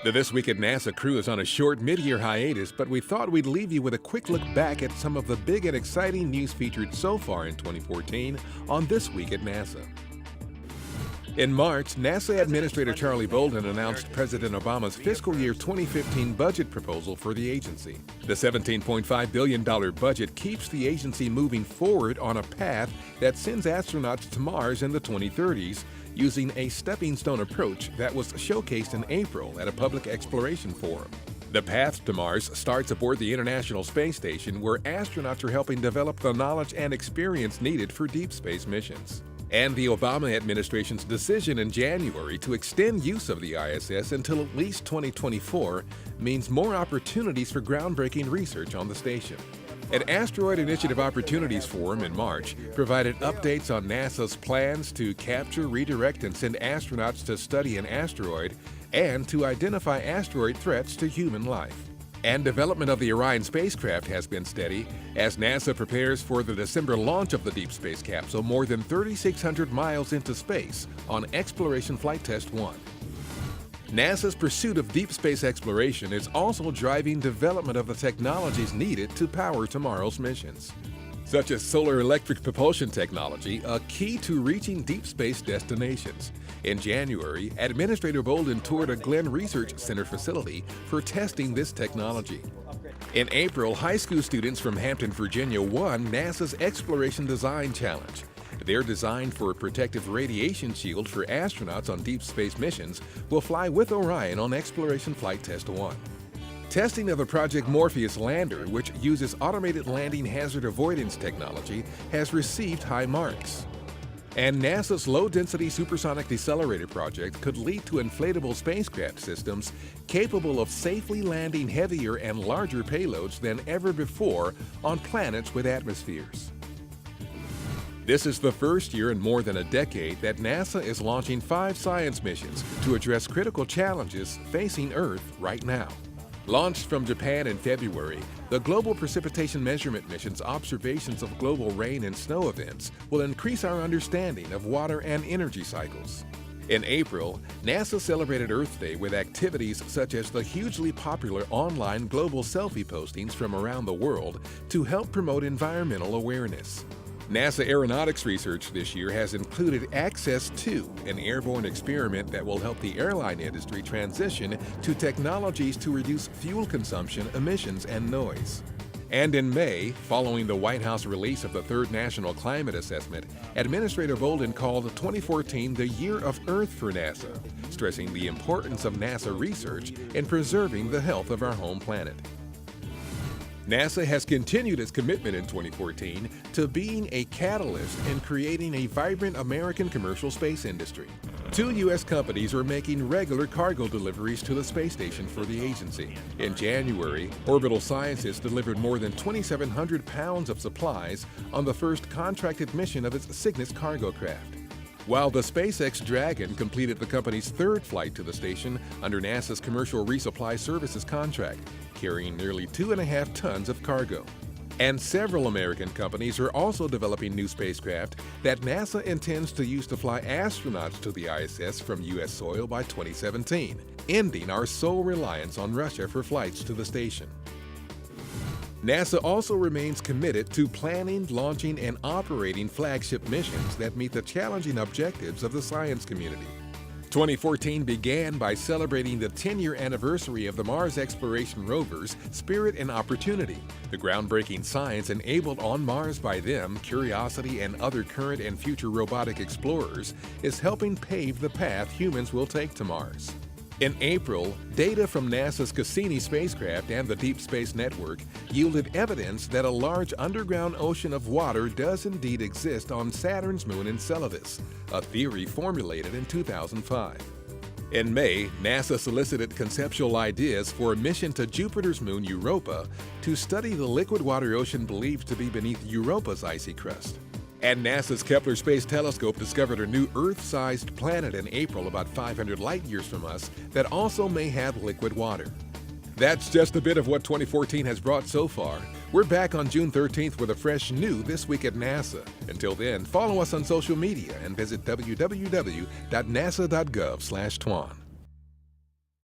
The This Week at NASA crew is on a short mid-year hiatus, but we thought we'd leave you with a quick look back at some of the big and exciting news featured so far in 2014 on This Week at NASA. In March, NASA Administrator Charlie Bolden announced President Obama's fiscal year 2015 budget proposal for the agency. The $17.5 billion budget keeps the agency moving forward on a path that sends astronauts to Mars in the 2030s, using a stepping stone approach that was showcased in April at a public exploration forum. The path to Mars starts aboard the International Space Station, where astronauts are helping develop the knowledge and experience needed for deep space missions. And the Obama administration's decision in January to extend use of the ISS until at least 2024 means more opportunities for groundbreaking research on the station. An Asteroid Initiative Opportunities Forum in March provided updates on NASA's plans to capture, redirect, and send astronauts to study an asteroid and to identify asteroid threats to human life. And development of the Orion spacecraft has been steady as NASA prepares for the December launch of the Deep Space Capsule more than 3,600 miles into space on Exploration Flight Test 1. NASA's pursuit of deep space exploration is also driving development of the technologies needed to power tomorrow's missions, such as solar electric propulsion technology, a key to reaching deep space destinations. In January, Administrator Bolden toured a Glenn Research Center facility for testing this technology. In April, high school students from Hampton, Virginia won NASA's Exploration Design Challenge. Their design for a protective radiation shield for astronauts on deep space missions will fly with Orion on Exploration Flight Test 1. Testing of the Project Morpheus lander, which uses automated landing hazard avoidance technology, has received high marks. And NASA's Low-Density Supersonic Decelerator project could lead to inflatable spacecraft systems capable of safely landing heavier and larger payloads than ever before on planets with atmospheres. This is the first year in more than a decade that NASA is launching 5 science missions to address critical challenges facing Earth right now. Launched from Japan in February, the Global Precipitation Measurement Mission's observations of global rain and snow events will increase our understanding of water and energy cycles. In April, NASA celebrated Earth Day with activities such as the hugely popular online global selfie postings from around the world to help promote environmental awareness. NASA aeronautics research this year has included Access 2, an airborne experiment that will help the airline industry transition to technologies to reduce fuel consumption, emissions, and noise. And in May, following the White House release of the third National Climate Assessment, Administrator Bolden called 2014 the Year of Earth for NASA, stressing the importance of NASA research in preserving the health of our home planet. NASA has continued its commitment in 2014 to being a catalyst in creating a vibrant American commercial space industry. 2 U.S. companies are making regular cargo deliveries to the space station for the agency. In January, Orbital Sciences delivered more than 2,700 pounds of supplies on the first contracted mission of its Cygnus cargo craft, while the SpaceX Dragon completed the company's 3rd flight to the station under NASA's Commercial Resupply Services contract, carrying nearly 2.5 tons of cargo. And several American companies are also developing new spacecraft that NASA intends to use to fly astronauts to the ISS from U.S. soil by 2017, ending our sole reliance on Russia for flights to the station. NASA also remains committed to planning, launching, and operating flagship missions that meet the challenging objectives of the science community. 2014 began by celebrating the 10-year anniversary of the Mars exploration rovers Spirit and Opportunity. The groundbreaking science enabled on Mars by them, Curiosity, and other current and future robotic explorers is helping pave the path humans will take to Mars. In April, data from NASA's Cassini spacecraft and the Deep Space Network yielded evidence that a large underground ocean of water does indeed exist on Saturn's moon Enceladus, a theory formulated in 2005. In May, NASA solicited conceptual ideas for a mission to Jupiter's moon Europa to study the liquid water ocean believed to be beneath Europa's icy crust. And NASA's Kepler Space Telescope discovered a new Earth-sized planet in April about 500 light-years from us that also may have liquid water. That's just a bit of what 2014 has brought so far. We're back on June 13th with a fresh new This Week at NASA. Until then, follow us on social media and visit www.nasa.gov/twan.